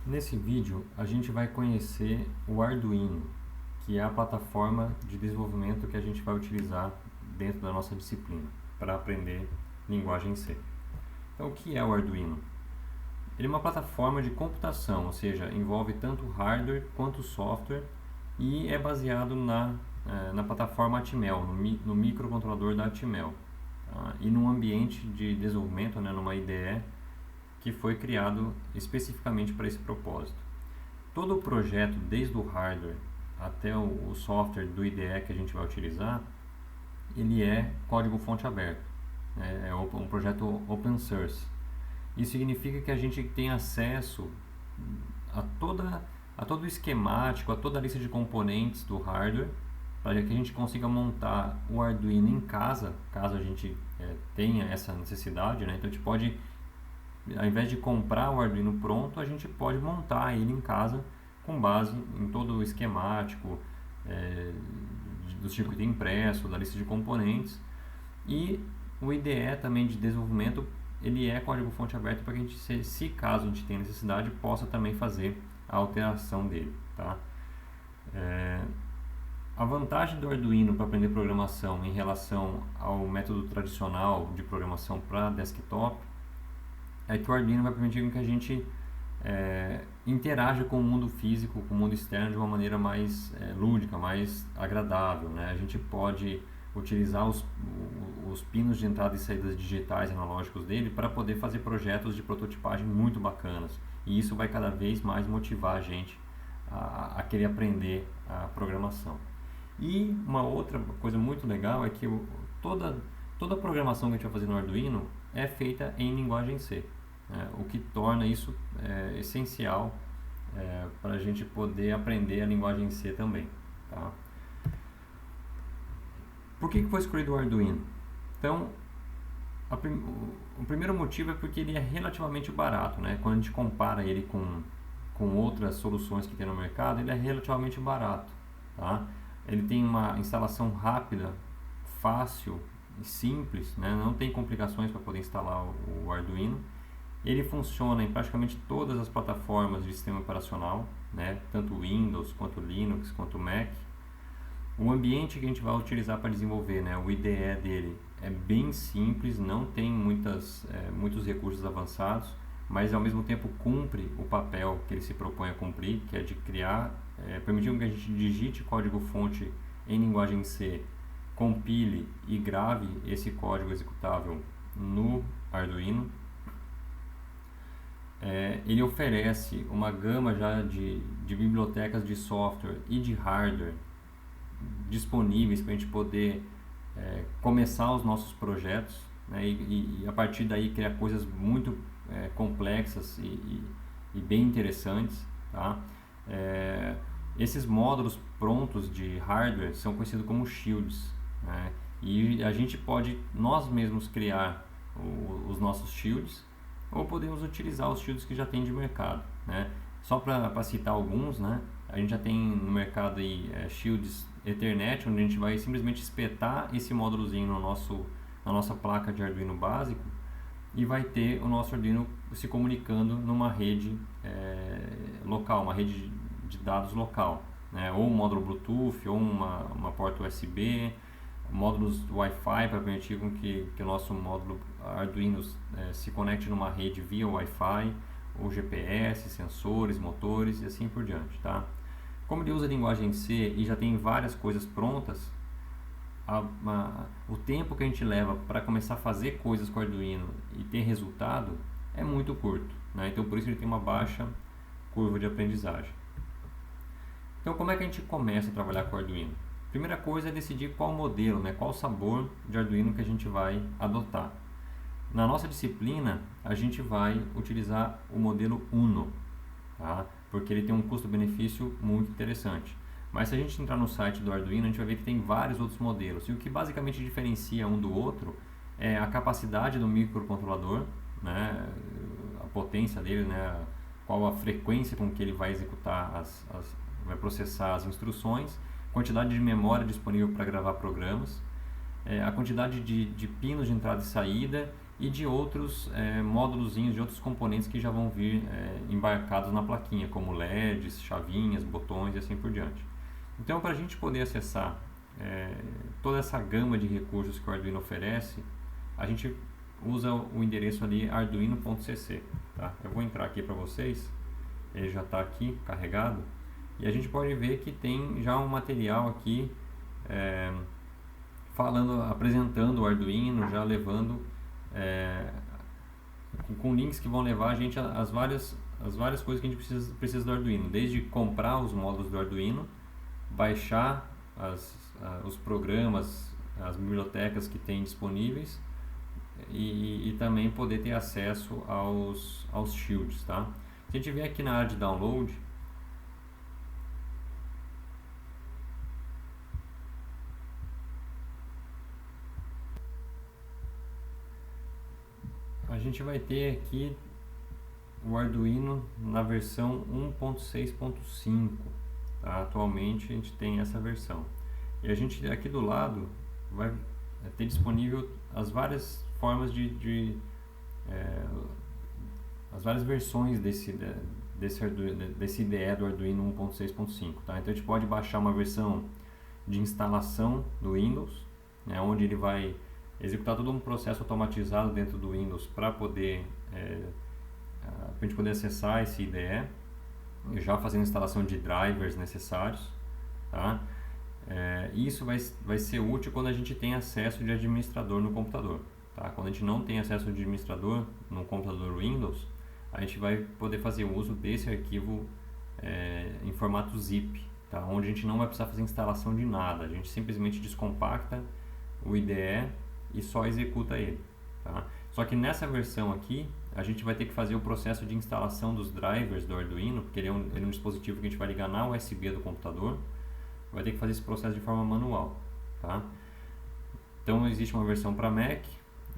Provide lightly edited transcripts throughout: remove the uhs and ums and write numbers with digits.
Nesse vídeo a gente vai conhecer o Arduino, que é a plataforma de desenvolvimento que a gente vai utilizar dentro da nossa disciplina para aprender linguagem C. Então, o que é o Arduino? Ele é uma plataforma de computação, ou seja, envolve tanto hardware quanto software e é baseado na plataforma Atmel, no microcontrolador da Atmel, tá? E num ambiente de desenvolvimento, numa IDE, que foi criado especificamente para esse propósito. Todo o projeto, desde o hardware até o software do IDE que a gente vai utilizar, ele é código-fonte aberto, é um projeto open source. Isso significa que a gente tem acesso a, a todo o esquemático, a toda a lista de componentes do hardware, para que a gente consiga montar o Arduino em casa, caso a gente tenha essa necessidade, né? Então a gente pode, ao invés de comprar o Arduino pronto, a gente pode montar ele em casa com base em todo o esquemático, do circuito impresso, da lista de componentes. E o IDE também de desenvolvimento, ele é código-fonte aberto para que a gente, se caso a gente tenha necessidade, possa também fazer a alteração dele, tá? A vantagem do Arduino para aprender programação em relação ao método tradicional de programação para desktop é que o Arduino vai permitir que a gente interaja com o mundo físico, com o mundo externo de uma maneira mais lúdica, mais agradável, né? A gente pode utilizar os pinos de entrada e saídas digitais analógicos dele para poder fazer projetos de prototipagem muito bacanas, e isso vai cada vez mais motivar a gente a querer aprender a programação. E uma outra coisa muito legal é que toda a programação que a gente vai fazer no Arduino é feita em linguagem C, o que torna isso essencial para a gente poder aprender a linguagem C também, tá? Por que foi escolhido o Arduino? Então, o primeiro motivo é porque ele é relativamente barato, né? Quando a gente compara ele com outras soluções que tem no mercado, ele é relativamente barato, tá? Ele tem uma instalação rápida, fácil e simples, né? Não tem complicações para poder instalar o Arduino. Ele funciona em praticamente todas as plataformas de sistema operacional, né? Tanto Windows, quanto Linux, quanto Mac. O ambiente que a gente vai utilizar para desenvolver, né, o IDE dele, é bem simples, não tem muitos recursos avançados, mas ao mesmo tempo cumpre o papel que ele se propõe a cumprir, que é de criar, permitir que a gente digite código-fonte em linguagem C, compile e grave esse código executável no Arduino. Ele oferece uma gama já de bibliotecas de software e de hardware disponíveis para a gente poder começar os nossos projetos, né, e a partir daí criar coisas muito complexas e bem interessantes, tá? Esses módulos prontos de hardware são conhecidos como shields, né, e a gente pode nós mesmos criar os nossos shields, ou podemos utilizar os shields que já tem de mercado, né? Só para citar alguns, né? A gente já tem no mercado aí shields Ethernet, onde a gente vai simplesmente espetar esse módulozinho na nossa placa de Arduino básico, e vai ter o nosso Arduino se comunicando numa rede local, uma rede de dados local, né? Ou um módulo Bluetooth, ou uma porta USB, módulos Wi-Fi para permitir com que o nosso módulo Arduino se conecte numa rede via Wi-Fi, ou GPS, sensores, motores e assim por diante, tá? Como ele usa a linguagem C e já tem várias coisas prontas, o tempo que a gente leva para começar a fazer coisas com o Arduino e ter resultado é muito curto, né? Então por isso ele tem uma baixa curva de aprendizagem. Então como é que a gente começa a trabalhar com o Arduino? Primeira coisa é decidir qual modelo, né, qual sabor de Arduino que a gente vai adotar. Na nossa disciplina, a gente vai utilizar o modelo Uno, tá? Porque ele tem um custo-benefício muito interessante. Mas se a gente entrar no site do Arduino, a gente vai ver que tem vários outros modelos. E o que basicamente diferencia um do outro é a capacidade do microcontrolador, né, a potência dele, né, qual a frequência com que ele vai executar, vai processar as instruções, quantidade de memória disponível para gravar programas, a quantidade de pinos de entrada e saída e de outros módulozinhos, de outros componentes que já vão vir embarcados na plaquinha, como LEDs, chavinhas, botões e assim por diante. Então, para a gente poder acessar toda essa gama de recursos que o Arduino oferece, a gente usa o endereço ali arduino.cc. Tá? Eu vou entrar aqui para vocês, ele já está aqui carregado, e a gente pode ver que tem já um material aqui apresentando o Arduino, já levando com links que vão levar a gente às várias coisas que a gente precisa do Arduino, desde comprar os módulos do Arduino, baixar os programas, as bibliotecas que tem disponíveis e também poder ter acesso aos shields, tá? Se a gente vier aqui na área de download, a gente vai ter aqui o Arduino na versão 1.6.5, tá? Atualmente a gente tem essa versão. E a gente aqui do lado vai ter disponível as várias formas as várias versões desse IDE do Arduino 1.6.5, tá? Então a gente pode baixar uma versão de instalação do Windows, né, onde ele vai executar todo um processo automatizado dentro do Windows para a gente poder acessar esse IDE, já fazendo a instalação de drivers necessários, tá? Isso vai ser útil quando a gente tem acesso de administrador no computador, tá? Quando a gente não tem acesso de administrador no computador Windows, a gente vai poder fazer uso desse arquivo em formato zip, tá? Onde a gente não vai precisar fazer instalação de nada, a gente simplesmente descompacta o IDE e só executa ele, tá? Só que nessa versão aqui a gente vai ter que fazer o processo de instalação dos drivers do Arduino, porque ele é um dispositivo que a gente vai ligar na USB do computador, vai ter que fazer esse processo de forma manual, tá? Então existe uma versão para Mac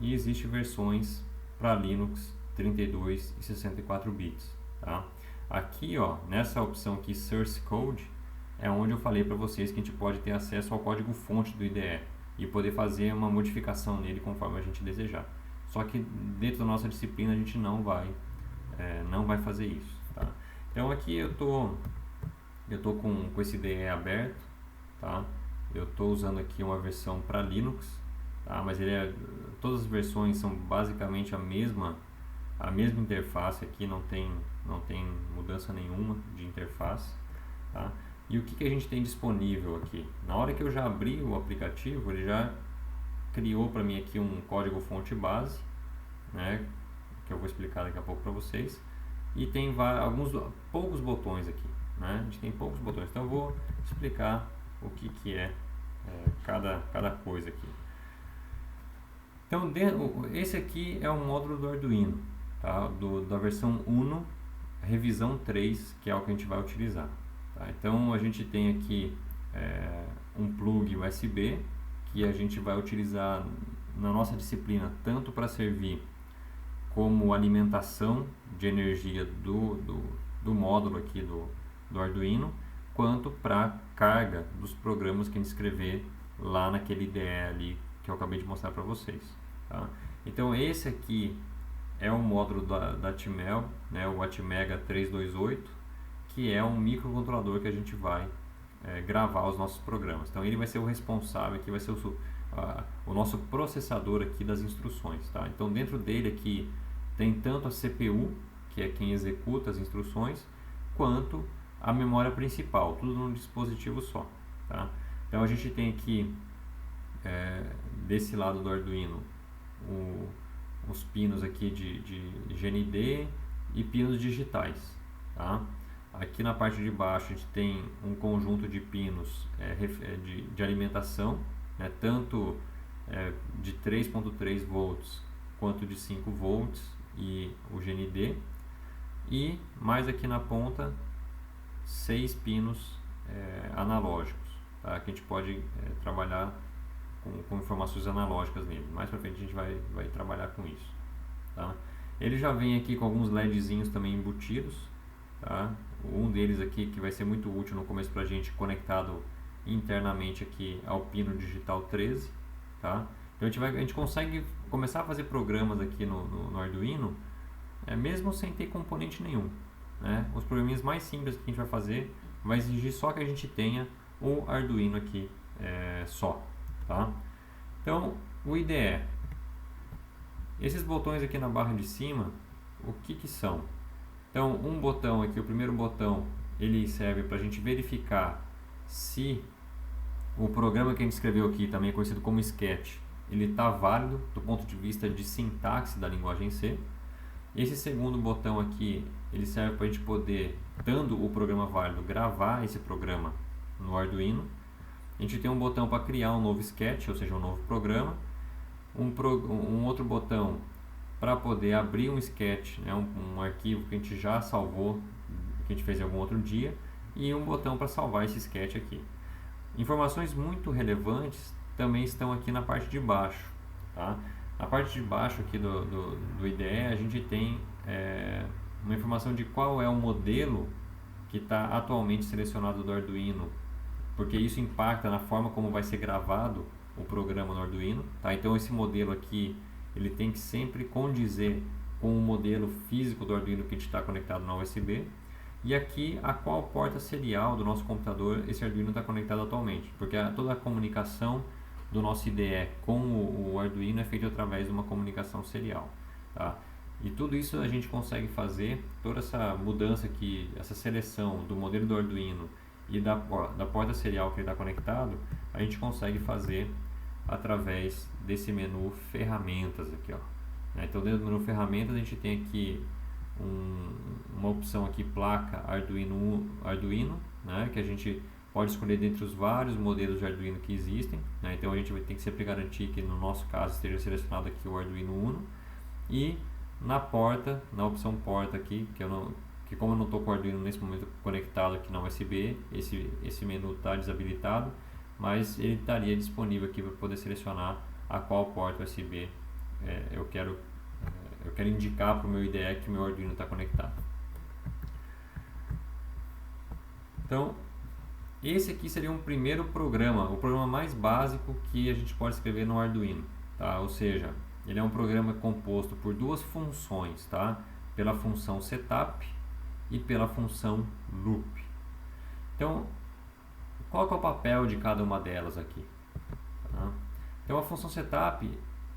e existe versões para Linux 32 e 64 bits, tá? Aqui, ó, nessa opção aqui Source Code, é onde eu falei para vocês que a gente pode ter acesso ao código fonte do IDE e poder fazer uma modificação nele conforme a gente desejar. Só que dentro da nossa disciplina a gente não vai fazer isso, tá? Então aqui eu tô com esse IDE aberto, tá? Eu tô usando aqui uma versão para Linux, tá? Mas todas as versões são basicamente a mesma interface aqui, não tem mudança nenhuma de interface, tá? E o que a gente tem disponível aqui? Na hora que eu já abri o aplicativo, ele já criou para mim aqui um código fonte base, né, que eu vou explicar daqui a pouco para vocês, e tem poucos botões aqui, né? A gente tem poucos botões, então eu vou explicar o que é cada coisa aqui. Então esse aqui é o módulo do Arduino, tá? Da versão Uno revisão 3, que é o que a gente vai utilizar, tá? Então a gente tem aqui um plug USB que a gente vai utilizar na nossa disciplina tanto para servir como alimentação de energia do módulo aqui do Arduino, quanto para carga dos programas que a gente escrever lá naquele IDE ali que eu acabei de mostrar para vocês, tá? Então esse aqui é o módulo da Atmel, né, o Atmega 328, que é um microcontrolador que a gente vai gravar os nossos programas. Então ele vai ser o responsável, aqui vai ser o nosso processador aqui das instruções, tá? Então dentro dele aqui tem tanto a CPU, que é quem executa as instruções, quanto a memória principal, tudo num dispositivo só, tá? Então a gente tem aqui desse lado do Arduino os pinos aqui de GND e pinos digitais, tá? Aqui na parte de baixo a gente tem um conjunto de pinos de alimentação, né, tanto de 3.3 volts quanto de 5 volts e o GND, e mais aqui na ponta 6 pinos analógicos, tá? Que a gente pode trabalhar com informações analógicas nele. Mais pra frente a gente vai trabalhar com isso, tá? Ele já vem aqui com alguns LEDzinhos também embutidos, tá? Um deles aqui que vai ser muito útil no começo pra gente, conectado internamente aqui ao pino digital 13, tá? Então Então a gente consegue começar a fazer programas aqui no Arduino, mesmo sem ter componente nenhum, né? Os programinhas mais simples que a gente vai fazer vai exigir só que a gente tenha o Arduino aqui só, tá? Então o IDE, esses botões aqui na barra de cima, o que são? Então um botão aqui, o primeiro botão, ele serve para a gente verificar se o programa que a gente escreveu aqui, também conhecido como Sketch, ele está válido do ponto de vista de sintaxe da linguagem C. Esse segundo botão aqui, ele serve para a gente poder, dando o programa válido, gravar esse programa no Arduino. A gente tem um botão para criar um novo sketch, ou seja, um novo programa. Um outro botão para poder abrir um sketch, né, um arquivo que a gente já salvou, que a gente fez em algum outro dia. E um botão para salvar esse sketch aqui. Informações muito relevantes também estão aqui na parte de baixo, tá? Na parte de baixo aqui do IDE a gente tem uma informação de qual é o modelo que está atualmente selecionado do Arduino, porque isso impacta na forma como vai ser gravado o programa no Arduino, tá? Então esse modelo aqui ele tem que sempre condizer com o modelo físico do Arduino que está conectado na USB. E aqui a qual porta serial do nosso computador esse Arduino está conectado atualmente, porque toda a comunicação do nosso IDE com o Arduino é feita através de uma comunicação serial, tá? E tudo isso a gente consegue fazer, toda essa mudança aqui, essa seleção do modelo do Arduino e da porta serial que ele está conectado, a gente consegue fazer através desse menu ferramentas aqui, ó. Então dentro do menu ferramentas a gente tem aqui uma opção aqui, placa Arduino, né, que a gente pode escolher dentre os vários modelos de Arduino que existem, né? Então a gente vai ter que sempre garantir que no nosso caso esteja selecionado aqui o Arduino Uno. E na porta, na opção porta aqui, que como eu não estou com o Arduino nesse momento conectado aqui na USB, esse menu está desabilitado, mas ele estaria disponível aqui para poder selecionar a qual porta USB eu quero indicar para o meu IDE que o meu Arduino está conectado. Então esse aqui seria um primeiro programa, o programa mais básico que a gente pode escrever no Arduino, tá? Ou seja, ele é um programa composto por duas funções, tá? Pela função setup e pela função loop. Então, qual que é o papel de cada uma delas aqui? Tá? Então, a função setup,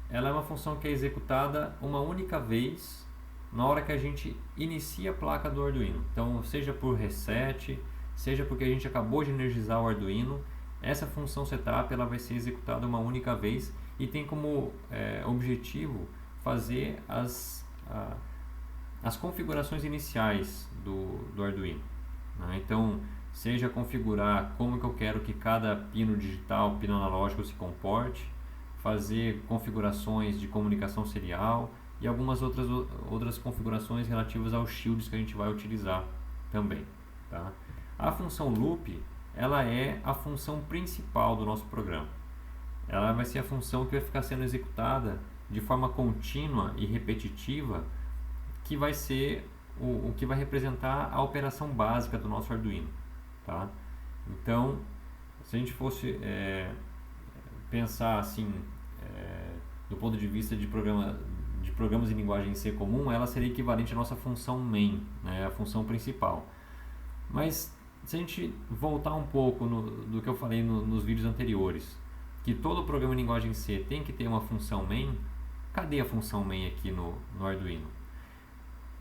ela é uma função que é executada uma única vez na hora que a gente inicia a placa do Arduino. Então, seja por reset, seja porque a gente acabou de energizar o Arduino, essa função setup ela vai ser executada uma única vez e tem como objetivo fazer as configurações iniciais do Arduino, né? Então, seja configurar como que eu quero que cada pino digital, pino analógico se comporte, fazer configurações de comunicação serial e algumas outras configurações relativas aos shields que a gente vai utilizar também, tá? A função loop, ela é a função principal do nosso programa. Ela vai ser a função que vai ficar sendo executada de forma contínua e repetitiva, que vai ser o que vai representar a operação básica do nosso Arduino, tá? Então, se a gente fosse pensar assim, do ponto de vista de programas em linguagem C comum, ela seria equivalente à nossa função main, né, a função principal. Mas se a gente voltar um pouco do que eu falei nos vídeos anteriores, que todo programa em linguagem C tem que ter uma função main, cadê a função main aqui no Arduino?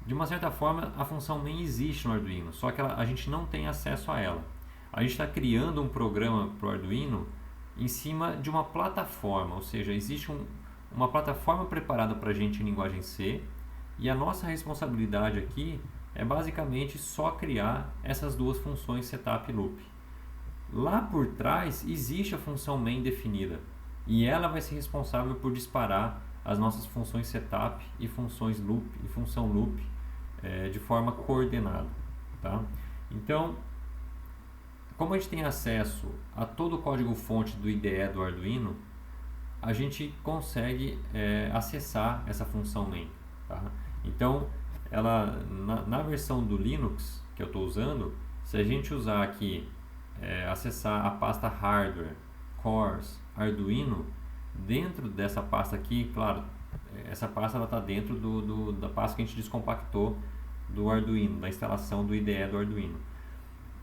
De uma certa forma, a função main existe no Arduino, só que a gente não tem acesso a ela. A gente está criando um programa para o Arduino em cima de uma plataforma, ou seja, existe uma plataforma preparada para a gente em linguagem C, e a nossa responsabilidade aqui é basicamente só criar essas duas funções setup e loop. Lá por trás existe a função main definida, e ela vai ser responsável por disparar as nossas funções setup e funções loop e função loop de forma coordenada, tá? Então, como a gente tem acesso a todo o código-fonte do IDE do Arduino, a gente consegue acessar essa função main, tá? Então, ela, na versão do Linux que eu estou usando, se a gente usar aqui, acessar a pasta hardware, cores, Arduino, Dentro dessa pasta aqui, claro, essa pasta está dentro da pasta que a gente descompactou do Arduino, da instalação do IDE do Arduino.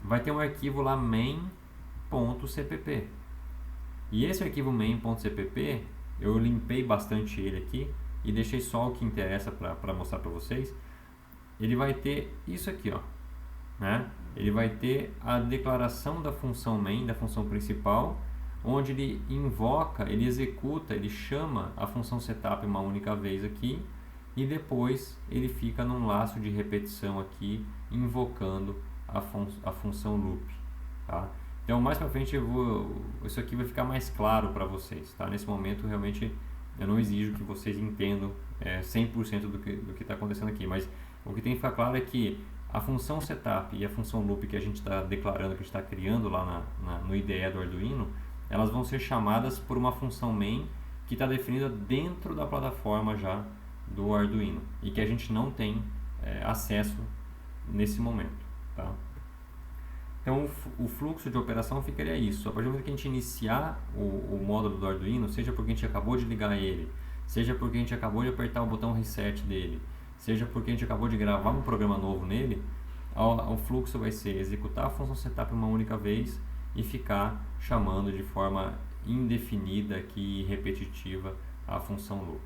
Vai ter um arquivo lá main.cpp. E esse arquivo main.cpp, eu limpei bastante ele aqui e deixei só o que interessa para mostrar para vocês. Ele vai ter isso aqui, ó, né? Ele vai ter a declaração da função main, da função principal, onde ele invoca, ele executa, ele chama a função setup uma única vez aqui e depois ele fica num laço de repetição aqui, invocando a função loop, tá? Então mais para frente isso aqui vai ficar mais claro para vocês, tá? Nesse momento realmente eu não exijo que vocês entendam 100% do que está acontecendo aqui, mas o que tem que ficar claro é que a função setup e a função loop que a gente está declarando, que a gente está criando lá no IDE do Arduino, elas vão ser chamadas por uma função main que está definida dentro da plataforma já do Arduino e que a gente não tem acesso nesse momento, tá? Então o fluxo de operação ficaria isso: a partir do momento que a gente iniciar o módulo do Arduino, seja porque a gente acabou de ligar ele, seja porque a gente acabou de apertar o botão reset dele, seja porque a gente acabou de gravar um programa novo nele, o fluxo vai ser executar a função setup uma única vez e ficar chamando de forma indefinida aqui e repetitiva a função loop,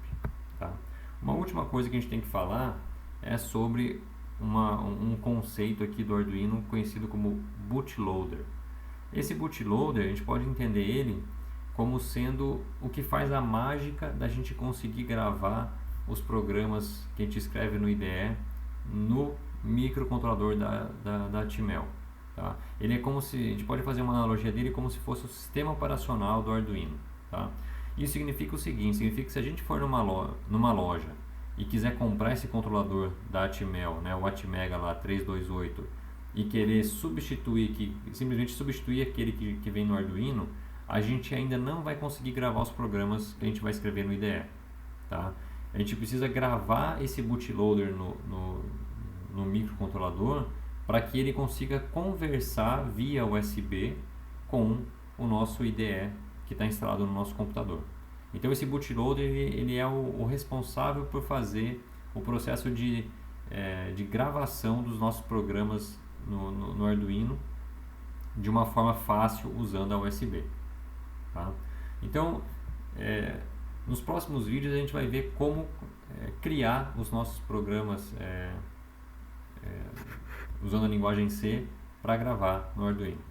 tá? Uma última coisa que a gente tem que falar é sobre um conceito aqui do Arduino conhecido como bootloader. Esse bootloader, a gente pode entender ele como sendo o que faz a mágica da gente conseguir gravar os programas que a gente escreve no IDE no microcontrolador da Atmel, tá? Ele é como se, a gente pode fazer uma analogia dele como se fosse o sistema operacional do Arduino, tá? Isso significa o seguinte: significa que se a gente for numa loja e quiser comprar esse controlador da Atmel, né, o Atmega lá 328, e querer simplesmente substituir aquele que vem no Arduino, a gente ainda não vai conseguir gravar os programas que a gente vai escrever no IDE, tá? A gente precisa gravar esse bootloader no microcontrolador para que ele consiga conversar via USB com o nosso IDE que está instalado no nosso computador. Então esse bootloader ele é o responsável por fazer o processo de gravação dos nossos programas no Arduino de uma forma fácil usando a USB, tá? Então nos próximos vídeos a gente vai ver como criar os nossos programas usando a linguagem C para gravar no Arduino.